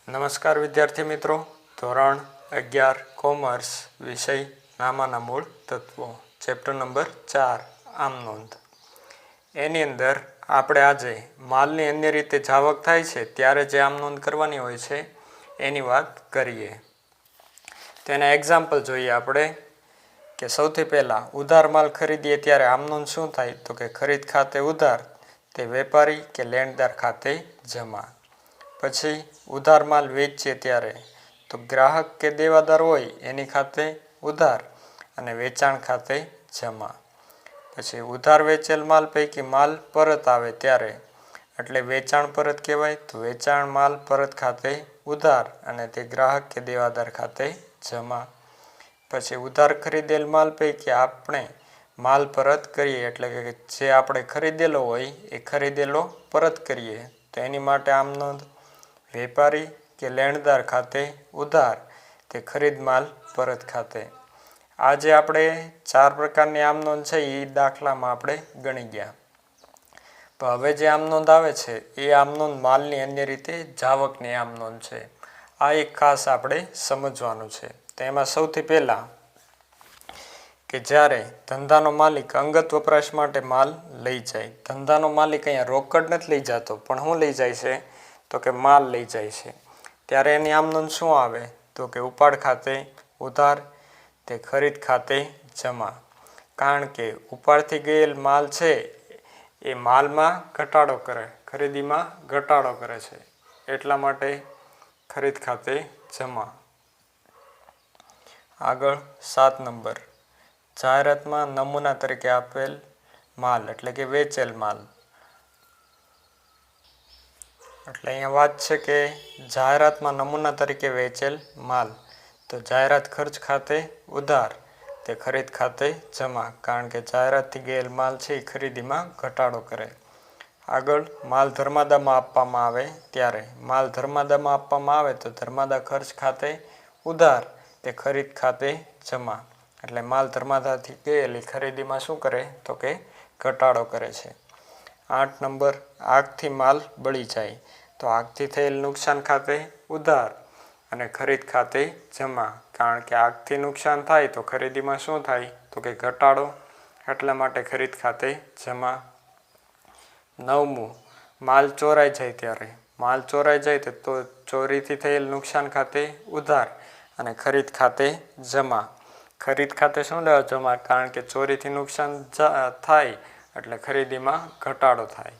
નમસ્કાર વિદ્યાર્થી મિત્રો, ધોરણ 11 કોમર્સ વિષય નામાના મૂળ તત્વો, ચેપ્ટર નંબર 4 આમ નોંધ. એની અંદર આપણે આજે માલની અન્ય રીતે જાવક થાય છે ત્યારે જે આમ નોંધ કરવાની હોય છે એની વાત કરીએ. તેના એક્ઝામ્પલ જોઈએ આપણે કે સૌથી પહેલાં ઉધાર માલ ખરીદીએ ત્યારે આમ નોંધ શું થાય તો કે ખરીદ ખાતે ઉધાર તે વેપારી કે લેણદાર ખાતે જમા. પછી ઉધાર માલ વેચીએ ત્યારે તો ગ્રાહક કે દેવાદાર હોય એની ખાતે ઉધાર અને વેચાણ ખાતે જમા. પછી ઉધાર વેચેલ માલ પૈકી માલ પરત આવે ત્યારે એટલે વેચાણ પરત કહેવાય, તો વેચાણ માલ પરત ખાતે ઉધાર અને તે ગ્રાહક કે દેવાદાર ખાતે જમા. પછી ઉધાર ખરીદેલ માલ પૈકી આપણે માલ પરત કરીએ એટલે કે જે આપણે ખરીદેલો હોય એ ખરીદેલો પરત કરીએ તો એની માટે આમ નોંધ વેપારી કે લેણદાર ખાતે ઉધાર તે ખરીદ માલ પરત ખાતે. આ જે આપણે 4 પ્રકારની આમ નોંધ છે એ દાખલામાં આપણે ગણી ગયા. તો હવે જે આમ નોંધ આવે છે એ આમ નોંધ માલની અન્ય રીતે જાવકની આમ નોંધ છે. આ એક ખાસ આપણે સમજવાનું છે. તો એમાં સૌથી પહેલાં કે જ્યારે ધંધાનો માલિક અંગત વપરાશ માટે માલ લઈ જાય. ધંધાનો માલિક અહીંયા રોકડ નથી લઈ જતો પણ શું લઈ જાય છે તો કે માલ લઈ જાય છે. ત્યારે એની આમ નોંધ શું આવે તો કે ઉપાડ ખાતે ઉધાર તે ખરીદ ખાતે જમા. કારણ કે ઉપાડથી ગયેલ માલ છે એ માલમાં ઘટાડો કરે, ખરીદીમાં ઘટાડો કરે છે, એટલા માટે ખરીદ ખાતે જમા. આગળ 7 નંબર, જાહેરાતમાં નમૂના તરીકે આપેલ માલ એટલે કે વેચેલ માલ. એટલે અહીંયા વાત છે કે જાહેરાતમાં નમૂના તરીકે વેચેલ માલ, તો જાહેરાત ખર્ચ ખાતે ઉધાર તે ખરીદ ખાતે જમા. કારણ કે જાહેરાતથી ગયેલ માલ છે એ ખરીદીમાં ઘટાડો કરે. આગળ માલ ધર્માદામાં આપવામાં આવે ત્યારે માલ ધર્માદામાં આપવામાં આવે તો ધર્માદા ખર્ચ ખાતે ઉધાર તે ખરીદ ખાતે જમા. એટલે માલ ધર્માદાથી ગયેલી ખરીદીમાં શું કરે તો કે ઘટાડો કરે છે. 8 નંબર, આગથી માલ બળી જાય તો આગથી થયેલ નુકસાન ખાતે ઉધાર અને ખરીદ ખાતે જમા. કારણ કે આગથી નુકસાન થાય તો ખરીદીમાં શું થાય તો કે ઘટાડો, એટલા માટે ખરીદ ખાતે જમા. 9મું, માલ ચોરાઈ જાય ત્યારે માલ ચોરાઈ જાય તો ચોરીથી થયેલ નુકસાન ખાતે ઉધાર અને ખરીદ ખાતે જમા. ખરીદ ખાતે શું લેવા જમા? કારણ કે ચોરીથી નુકસાન થાય એટલે ખરીદીમાં ઘટાડો થાય.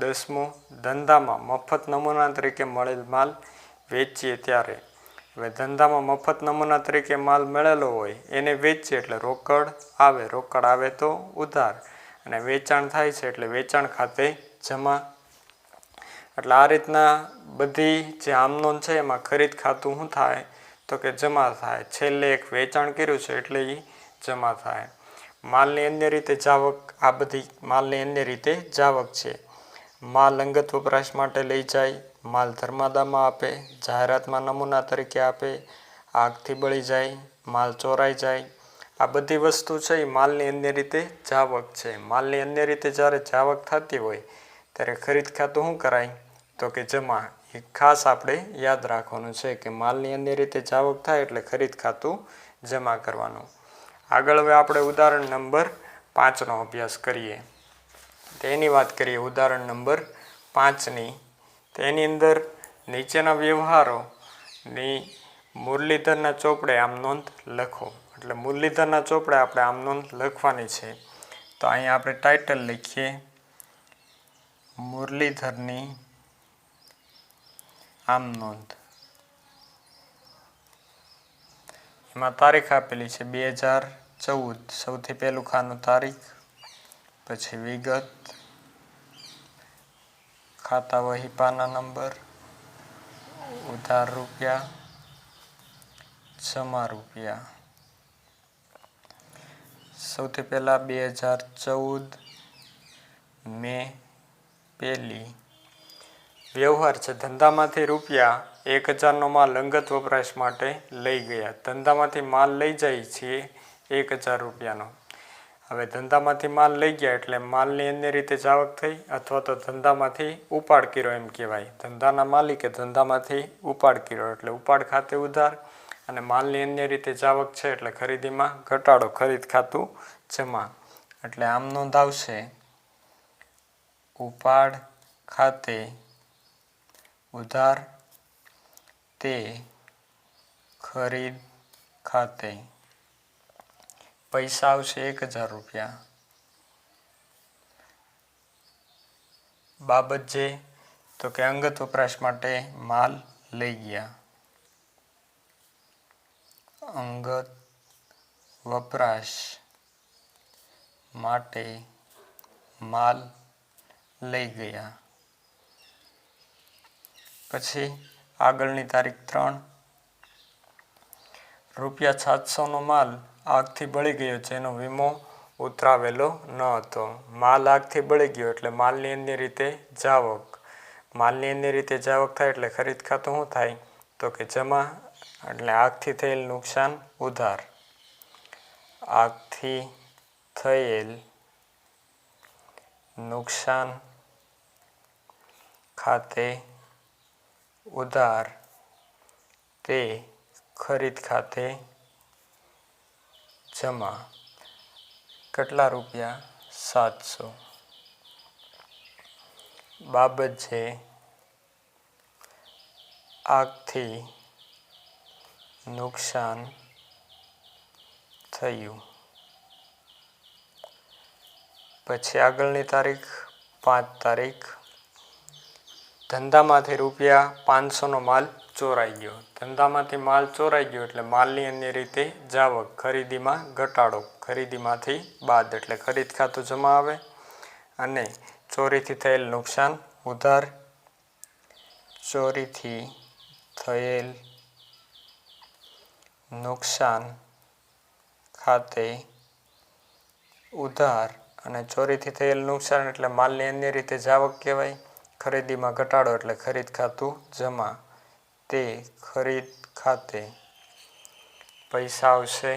10મું, ધંધામાં મફત નમૂના તરીકે મળેલ માલ વેચીએ ત્યારે. હવે ધંધામાં મફત નમૂના તરીકે માલ મળેલો હોય એને વેચીએ એટલે રોકડ આવે, રોકડ આવે તો ઉધાર અને વેચાણ થાય છે એટલે વેચાણ ખાતે જમા. એટલે આ રીતના બધી જે આમ નોંધ છે એમાં ખરીદ ખાતું શું થાય તો કે જમા થાય. છેલ્લે એક વેચાણ કર્યું છે એટલે એ જમા થાય. માલની અન્ય રીતે જાવક, આ બધી માલની અન્ય રીતે જાવક છે. માલ અંગત વપરાશ માટે લઈ જાય, માલ ધર્માદામાં આપે, જાહેરાતમાં નમૂના તરીકે આપે, આગથી બળી જાય, માલ ચોરાઈ જાય. આ બધી વસ્તુ છે એ માલની અન્ય રીતે જાવક છે. માલની અન્ય રીતે જ્યારે જાવક થતી હોય ત્યારે ખરીદ ખાતું શું કરાય તો કે જમા. એ ખાસ આપણે યાદ રાખવાનું છે કે માલની અન્ય રીતે જાવક થાય એટલે ખરીદ ખાતું જમા કરવાનું. આગળ હવે આપણે ઉદાહરણ નંબર 5નો અભ્યાસ કરીએ. તેની વાત કરીએ ઉદાહરણ નંબર 5ની. તેની અંદર નીચેના વ્યવહારોની મુરલીધરના ચોપડે આમ નોંધ લખો. એટલે મુરલીધરના ચોપડે આપણે આમ નોંધ લખવાની છે. તો અહીંયા આપણે ટાઇટલ લખીએ મુરલીધરની આમ નોંધ. એમાં તારીખ આપેલી છે 2014, સૌથી પહેલું ખાનું તારીખ, પછી વિગત, ખાતા વહી પાના નંબર, ઉધાર રૂપિયા, જમા રૂપિયા. સૌથી પહેલાં 2014 મે 1. વ્યવહાર છે. ધંધામાંથી રૂપિયા 1000નો માલ અંગત વપરાશ માટે લઈ ગયા. ધંધામાંથી માલ લઈ જાય છીએ 1000 રૂપિયાનો. હવે ધંધામાંથી માલ લઈ ગયા એટલે માલની અન્ય રીતે જાવક થઈ અથવા તો ધંધામાંથી ઉપાડ કર્યો એમ કહેવાય. ધંધાના માલિકે ધંધામાંથી ઉપાડ કર્યો એટલે ઉપાડ ખાતે ઉધાર અને માલની અન્ય રીતે જાવક છે એટલે ખરીદીમાં ઘટાડો, ખરીદ ખાતું જમા. એટલે આમ નોંધ આવશે ઉપાડ ખાતે ઉધાર તે ખરીદ ખાતે. પૈસા આવશે 1000 રૂપિયા. બાબત જે તો કે અંગત વપરાશ માટે માલ લઈ ગયા. અંગત વપરાશ માટે માલ લઈ ગયા. પછી આગળની તારીખ 3. ₹700નો માલ આગથી બળી ગયો જેનો વીમો ઉતરાવેલો ન હતો. માલ આગથી બળી ગયો એટલે માલની અન્ય રીતે જાવક. માલની અન્ય રીતે જાવક થાય એટલે ખરીદ ખાતું શું થાય તો કે જમા. એટલે આગથી થયેલ નુકસાન ઉધાર. આગથી થયેલ નુકસાન ખાતે ઉધાર તે ખરીદ ખાતે જમા. કેટલા રૂપિયા? 700. બાબત જે આગથી નુકસાન થયું. પછી આગળની તારીખ 5 તારીખ. ધંધામાંથી ₹500નો માલ ચોરાઈ ગયો. ધંધામાંથી માલ ચોરાઈ ગયો એટલે માલની અન્ય રીતે જાવક, ખરીદીમાં ઘટાડો, ખરીદીમાંથી બાદ એટલે ખરીદ ખાતું જમા આવે. અને ચોરીથી થયેલ નુકસાન ઉધાર. ચોરીથી થયેલ નુકસાન ખાતે ઉધાર અને ચોરીથી થયેલ નુકસાન એટલે માલની અન્ય રીતે જાવક કહેવાય. ખરીદીમાં ઘટાડો એટલે ખરીદ ખાતું જમા. તે ખરીદ ખાતે. પૈસા આવશે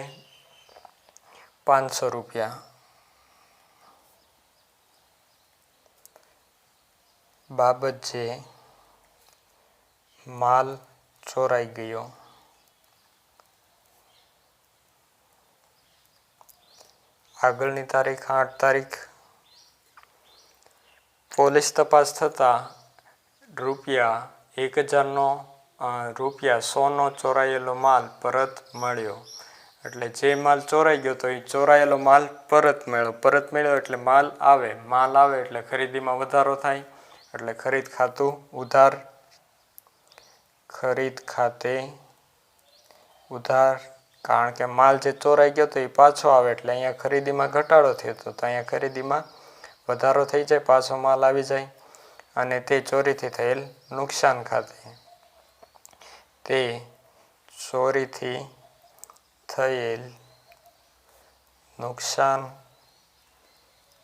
500 રૂપિયા. બાબત જે માલ ચોરાઈ ગયો. આગળની તારીખ 8 તારીખ. પોલીસ તપાસ થતાં ₹1,000નો ચોરાયેલો માલ પરત મળ્યો. એટલે જે માલ ચોરાઈ ગયો તો એ ચોરાયેલો માલ પરત મળ્યો એટલે માલ આવે એટલે ખરીદીમાં વધારો થાય એટલે ખરીદ ખાતું ઉધાર. ખરીદ ખાતે ઉધાર. કારણ કે માલ જે ચોરાઈ ગયો તો એ પાછો આવે એટલે અહીંયા ખરીદીમાં ઘટાડો થયો તો અહીંયા ખરીદીમાં વધારો થઈ જાય, પાછો માલ આવી જાય. અને તે ચોરીથી થયેલ નુકસાન ખાતે. તે ચોરીથી થયેલ નુકસાન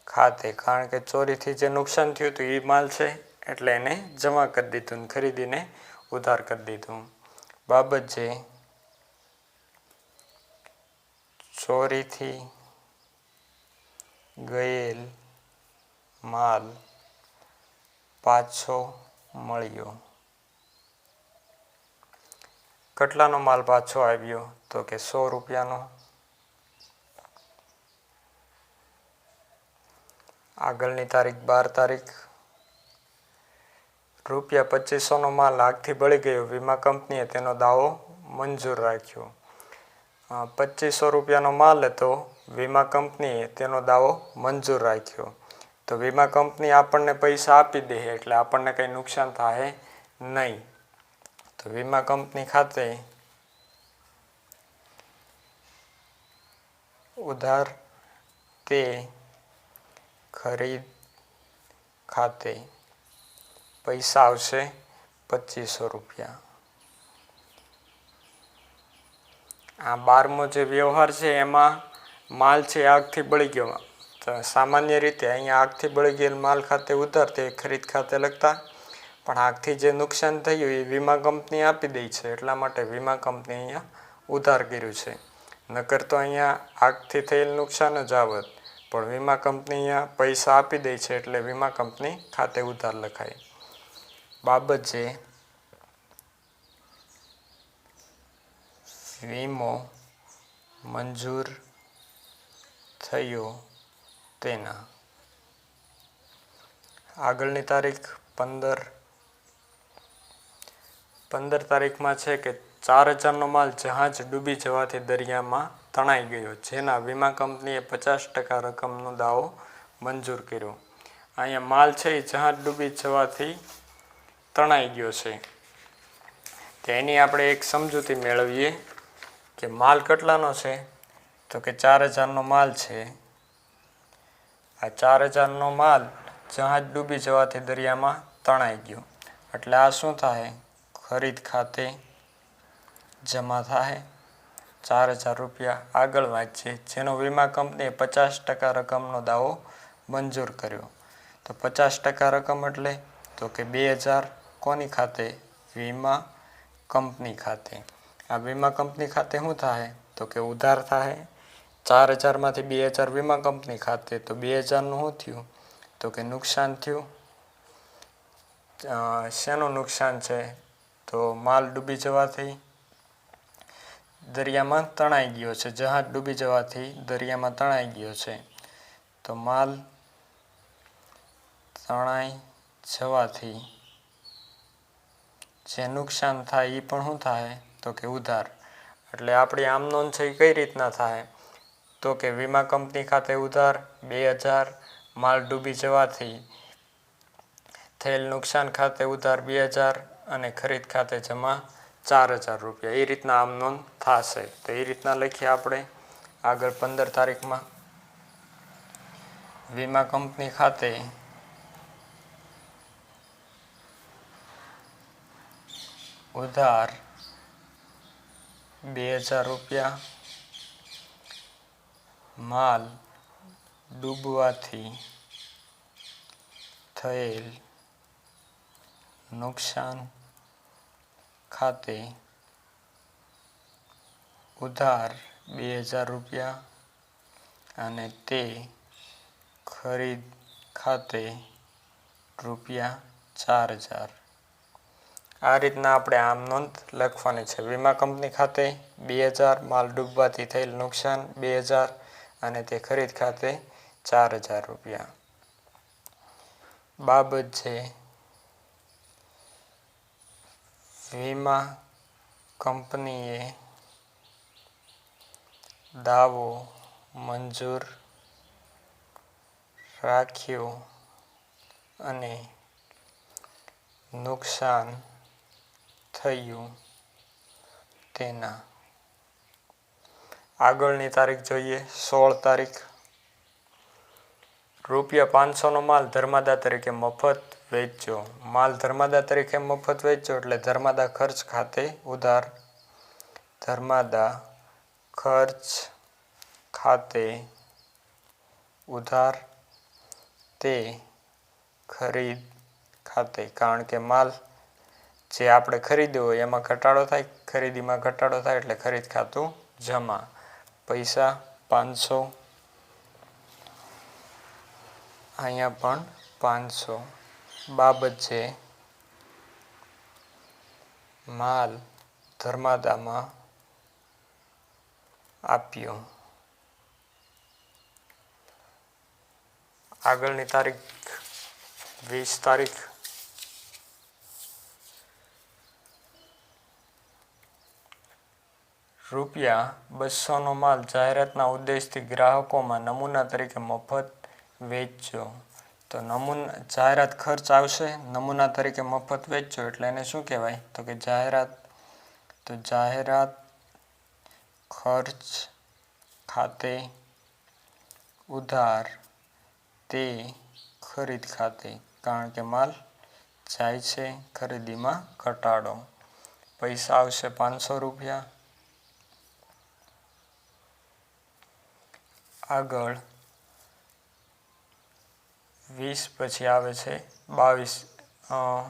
ખાતે. કારણ કે ચોરીથી જે નુકસાન થયું હતું એ માલ છે એટલે એને જમા કરી દીધું ને ખરીદીને ઉધાર કરી દીધું. બાબત જે ચોરીથી ગયેલ માલ પાછો મળ્યો. કેટલાનો માલ પાછો આવ્યો તો કે 100 રૂપિયાનો. આગળની તારીખ 12 તારીખ. ₹2500નો માલ આગથી બળી ગયો. વીમા કંપનીએ તેનો દાવો મંજૂર રાખ્યો. 2500 રૂપિયાનો માલ હતો. વીમા કંપનીએ તેનો દાવો મંજૂર રાખ્યો. તો વીમા કંપની આપણને પૈસા આપી દે એટલે આપણને કંઈ નુકસાન થાય નહીં. તો વીમા કંપની ખાતે ઉધાર તે ખરીદ ખાતે. પૈસા આવશે 2500 રૂપિયા. આ 12મો જે વ્યવહાર છે એમાં માલ છે આગથી બળી ગયો. તો સામાન્ય રીતે અહીંયા આગથી બળી ગયેલ માલ ખાતે ઉધાર તે ખરીદ ખાતે લખતા, પણ આગથી જે નુકસાન થયું એ વીમા કંપની આપી દે છે એટલા માટે વીમા કંપની અહીંયા ઉધાર કર્યું છે. નકર તો અહીંયા આગથી થયેલ નુકસાન જ આવત. પણ વીમા કંપની અહીંયા પૈસા આપી દે છે એટલે વીમા કંપની ખાતે ઉધાર લખાય. બાબત છે વીમો મંજૂર થયો તેના. આગળની તારીખ 15 તારીખમાં છે કે 4000નો માલ જહાજ ડૂબી જવાથી દરિયામાં તણાઈ ગયો, જેના વીમા કંપનીએ 50% રકમનો દાવો મંજૂર કર્યો. અહીંયા માલ છે એ જહાજ ડૂબી જવાથી તણાઈ ગયો છે. તેની આપણે એક સમજૂતી મેળવીએ કે માલ કેટલાનો છે, તો કે 4000નો માલ છે. આ 4000નો માલ જહાજ ડૂબી જવાથી દરિયામાં તણાઈ ગયો એટલે આ શું થાય? ખરીદ ખાતે જમા થાય. 4000 રૂપિયા આગળ વાંચીએ, જેનો વીમા કંપનીએ 50% રકમનો દાવો મંજૂર કર્યો. તો 50% રકમ એટલે તો કે 2000 કોની ખાતે? વીમા કંપની ખાતે. આ વીમા કંપની ખાતે શું થાય? તો કે ઉધાર થાય. 4000માંથી 2000 વીમા કંપની ખાતે, તો 2000નું શું થયું? તો કે નુકસાન થયું. શેનું નુકસાન છે? તો માલ ડૂબી જવાથી દરિયામાં તણાઈ ગયો છે. જહાજ ડૂબી જવાથી દરિયામાં તણાઈ ગયો છે. તો માલ તણાઈ જવાથી જે નુકસાન થાય એ પણ શું થાય? તો કે ઉધાર. એટલે આપણી આમ નોંધ છે એ કઈ રીતના થાય? તો કે વીમા કંપની ખાતે ઉધાર 2000, માલ ડૂબી જવાથી થયેલ નુકસાન ખાતે ઉધાર 2000 અને ખરીદ ખાતે જમા 4000 રૂપિયા. એ રીતના આમ નોંધ થશે. તો એ રીતના લખીએ આપણે આગળ 15 તારીખમાં. વીમા કંપની ખાતે ઉધાર 2000 રૂપિયા, માલ ડૂબવાથી થયેલ નુકસાન ખાતે ઉધાર 2000 રૂપિયા અને તે ખરીદ ખાતે રૂપિયા 4000. આ રીતના આપણે આમ નોંધ લખવાની છે. વીમા કંપની ખાતે 2000, માલ ડૂબવાથી થયેલ નુકસાન 2000 અને તે ખરીદ ખાતે 4000 રૂપિયા. બાબત છે વીમા કંપનીએ દાવો મંજૂર રાખ્યો અને નુકસાન થયું તેના. આગળની તારીખ જોઈએ 16 તારીખ. ₹500નો માલ ધર્માદા તરીકે મફત વેચ્યો. માલ ધર્માદા તરીકે મફત વેચ્યો એટલે ધર્માદા ખર્ચ ખાતે ઉધાર. ધર્માદા ખર્ચ ખાતે ઉધાર. તે ખરીદ ખાતે, કારણ કે માલ જે આપણે ખરીદ્યો હોય એમાં ઘટાડો થાય, ખરીદીમાં ઘટાડો થાય એટલે ખરીદ ખાતું જમા. પૈસા 500, અહીંયા પણ 500. બાબત છે માલ ધર્માદામાં આપ્યો. આગળની તારીખ 20 તારીખ. ₹200નો માલ જાહેરાતના ઉદ્દેશથી ગ્રાહકોમાં નમૂના તરીકે મફત વેચ્યો. તો જાહેરાત ખર્ચ આવશે, નમૂના તરીકે મફત વેચ્યો એટલે એને શું કહેવાય? તો કે જાહેરાત. તો જાહેરાત ખર્ચ ખાતે ઉધાર. તે ખરીદ ખાતે, કારણ કે માલ જાય છે, ખરીદીમાં ઘટાડો. પૈસા આવશે 500 રૂપિયા. આગળ 20 પછી આવે છે 22.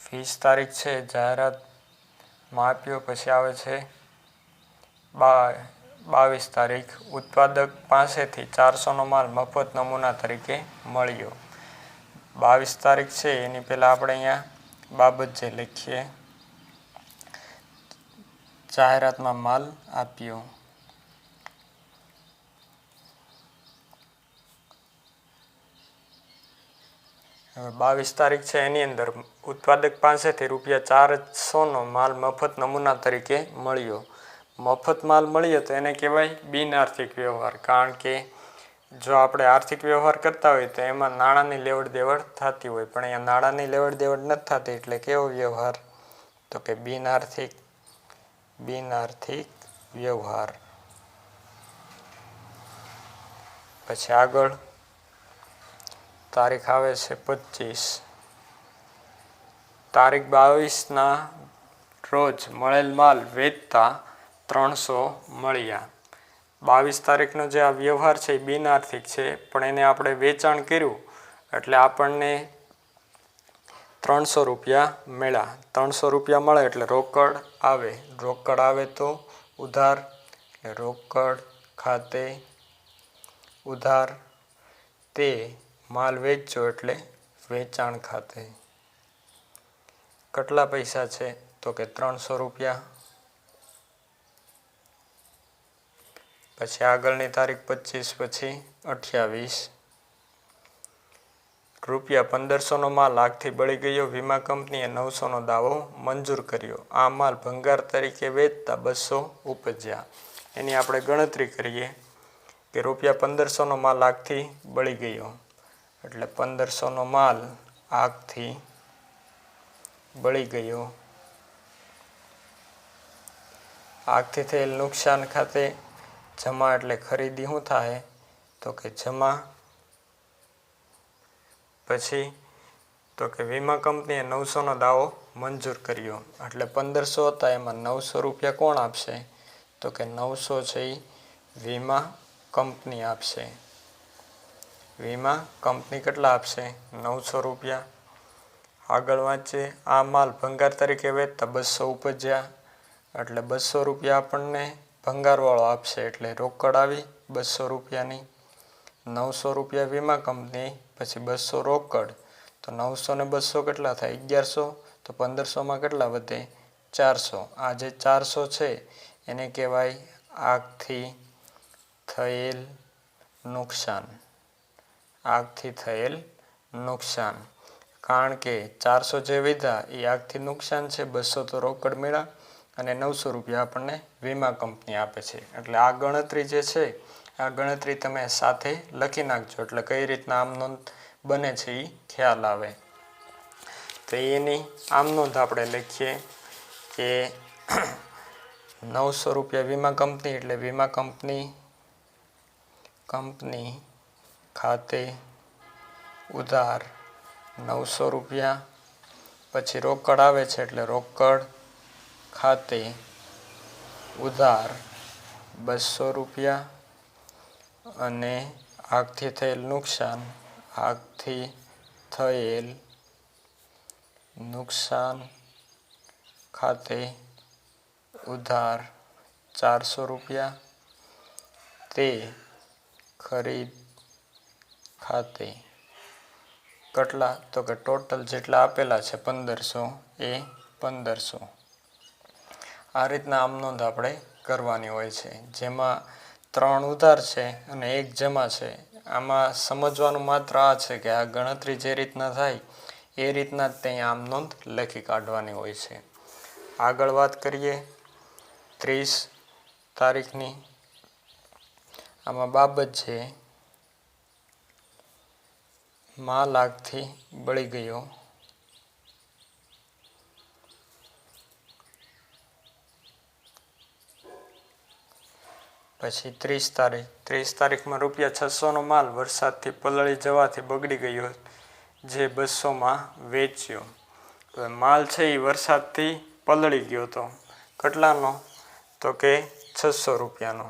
20 તારીખ છે જાહેરાતમાં આપ્યો. પછી આવે છે 22 તારીખ ઉત્પાદક પાસેથી 400નો માલ મફત નમૂના તરીકે મળ્યો. 22 તારીખ છે એની પહેલાં આપણે અહીંયા બાબત જે લખીએ, જાહેરાતમાં માલ આપ્યો. હવે 22 તારીખ છે એની અંદર ઉત્પાદક પાસેથી ₹400નો માલ મફત નમૂના તરીકે મળ્યો. મફત માલ મળ્યો તો એને કહેવાય બિનઆર્થિક વ્યવહાર, કારણ કે જો આપણે આર્થિક વ્યવહાર કરતા હોય તો એમાં નાણાંની લેવડ દેવડ થતી હોય, પણ અહીંયા નાણાંની લેવડ દેવડ નથી થતી, એટલે કેવો વ્યવહાર? તો કે બિનઆર્થિક વ્યવહાર. પછી આગળ તારીખ આવે છે 25. તારીખ 22ના રોજ મળેલ માલ વેચતા 300 મળ્યા. 22 તારીખનો જે આ વ્યવહાર છે એ બિનઆર્થિક છે, પણ એને આપણે વેચાણ કર્યું એટલે આપણને 300 રૂપિયા મળ્યા. 300 રૂપિયા મળે એટલે રોકડ આવે. રોકડ આવે તો ઉધાર, એટલે રોકડ ખાતે ઉધાર. તે માલ વેચ્યો એટલે વેચાણ ખાતે. કેટલા પૈસા છે? તો કે 300 રૂપિયા. પછી આગળની તારીખ 25 પછી 28. ₹1500નો માલ આગથી બળી ગયો. વીમા કંપનીએ 900નો દાવો મંજૂર કર્યો. આ માલ ભંગાર તરીકે વેચતા 200 ઉપજ્યા. એની આપણે ગણતરી કરીએ કે ₹1500નો માલ આગથી બળી ગયો એટલે 1500નો માલ આગથી બળી ગયો. આગથી થયેલ નુકસાન ખાતે જમા એટલે ખરીદી શું થાય? તો કે જમા. પછી તો કે વીમા કંપનીએ 900નો દાવો મંજૂર કર્યો એટલે 1500 હતા, એમાં 900 રૂપિયા કોણ આપશે? તો કે 900 છે એ વીમા કંપની આપશે. વીમા કંપની કેટલા આપશે? 900 રૂપિયા. આગળ વાંચીએ. આ માલ ભંગાર તરીકે વેચતા 200 ઉપજ્યા એટલે 200 રૂપિયા આપણને ભંગારવાળો આપશે, એટલે રોકડ આવી 200 રૂપિયાની. 900 રૂપિયા વીમા કંપની, પછી 200 રોકડ, તો 900 ને 200 કેટલા થાય? 1100. તો 1500માં કેટલા વધે? 400. આ જે 400 છે એને કહેવાય આગથી થયેલ નુકસાન. આગથી થયેલ નુકસાન, કારણ કે 400 જે વિધા એ આગથી નુકસાન છે, 200 તો રોકડ મળ્યા અને 900 રૂપિયા આપણને વીમા કંપની આપે છે. એટલે આ ગણતરી જે છે આ ગણતરી તમે સાથે લખી નાખજો, એટલે કઈ રીતના આમ નોંધ બને છે એ ખ્યાલ આવે. તો એની આમ નોંધ આપણે લખીએ કે 900 રૂપિયા વીમા કંપની, એટલે વીમા કંપની ખાતે ઉધાર 900 રૂપિયા. પછી રોકડ આવે છે એટલે રોકડ ખાતે ઉધાર 200 રૂપિયા. અને આગથી થયેલ નુકસાન, આગથી થયેલ નુકસાન ખાતે ઉધાર 400 રૂપિયા. તે ખરીદ ખાતે કેટલા? તો કે ટોટલ જેટલા આપેલા છે 1500 એ 1500. આ રીતના આમ નોંધ આપણે કરવાની હોય છે, જેમાં 3 ઉધાર છે અને 1 જમા છે. આમાં સમજવાનું માત્ર આ છે કે આ ગણતરી જે રીતના થાય એ રીતના જ ત્યાં આમ નોંધ લખી કાઢવાની હોય છે. આગળ વાત કરીએ 30 તારીખની. આમાં બાબત છે માલ આગથી બળી ગયો. પછી 30 તારીખ. 30 તારીખમાં ₹600નો માલ વરસાદથી પલળી જવાથી બગડી ગયો, જે 200માં વેચ્યો. હવે માલ છે એ વરસાદથી પલળી ગયો હતો. કેટલાનો? તો કે 600 રૂપિયાનો.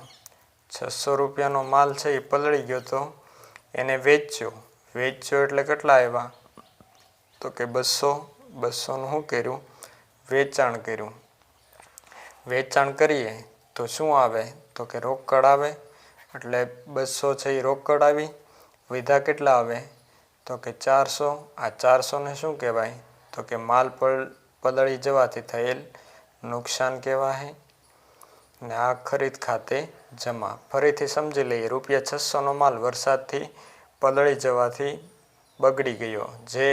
600 રૂપિયાનો માલ છે એ પલળી ગયો હતો, એને વેચ્યો. વેચ્યો એટલે કેટલા આવ્યા? તો કે 200. 200નું શું કર્યું? વેચાણ કર્યું. વેચાણ કરીએ તો શું આવે? તો કે રોકડ આવે, એટલે 200 છે એ રોકડ આવી. વિધા કેટલા આવે તો કે 400. આ 400ને શું કહેવાય તો કે માલ પલળી જવાથી થયેલ નુકસાન કહેવાય. ને આ ખરીદ ખાતે જમા. ફરીથી સમજી લઈએ. ₹600નો માલ વરસાદથી પલળી જવાથી બગડી ગયો, જે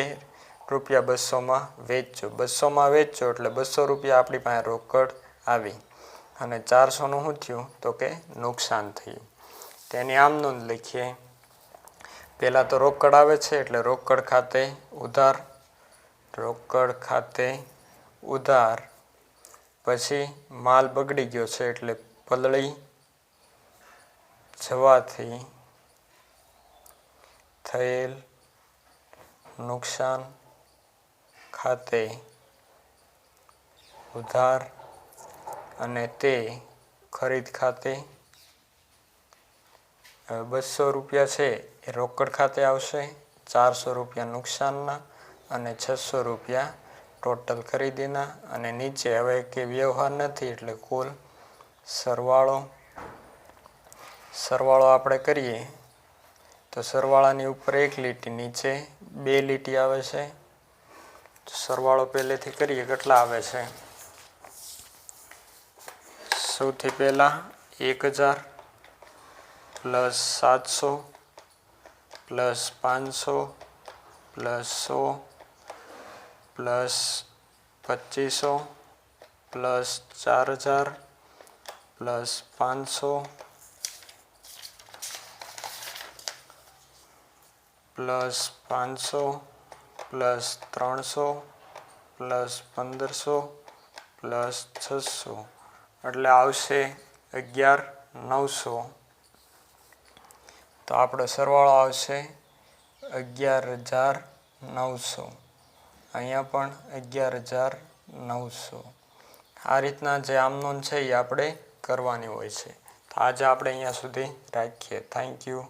₹200માં વેચજો. 200માં વેચજો એટલે ₹200 આપણી પાસે રોકડ આવી અને 400નું શું થયું તો કે નુકસાન થયું. તેની આમ નોંધ લખીએ. પહેલાં તો રોકડ આવે છે એટલે રોકડ ખાતે ઉધાર, રોકડ ખાતે ઉધાર. પછી માલ બગડી ગયો છે એટલે પલળી જવાથી થયેલ નુકસાન ખાતે ઉધાર અને તે ખરીદ ખાતે. હવે ₹200 છે એ રોકડ ખાતે આવશે, ₹400 નુકસાનના અને ₹600 ટોટલ ખરીદીના. અને નીચે હવે કે વ્યવહાર નથી એટલે કુલ સરવાળો આપણે કરીએ તો સરવાળાની ઉપર 1 લીટી, નીચે 2 લીટી આવે છે. સરવાળો પહેલેથી કરીએ. કેટલા આવે છે? સૌથી પહેલાં 1000 + 700 + 500 + 100 + 2500 + 4000 + 500 + 500 + 300 + 1500 + 600 એટલે આવશે 11900. તો આપણો સરવાળો આવશે 11900. અહીંયા પણ 11900. આ રીતના જે આમનોંધ છે એ આપણે કરવાની હોય છે. તો આજે આપણે અહીંયા સુધી રાખીએ. Thank you.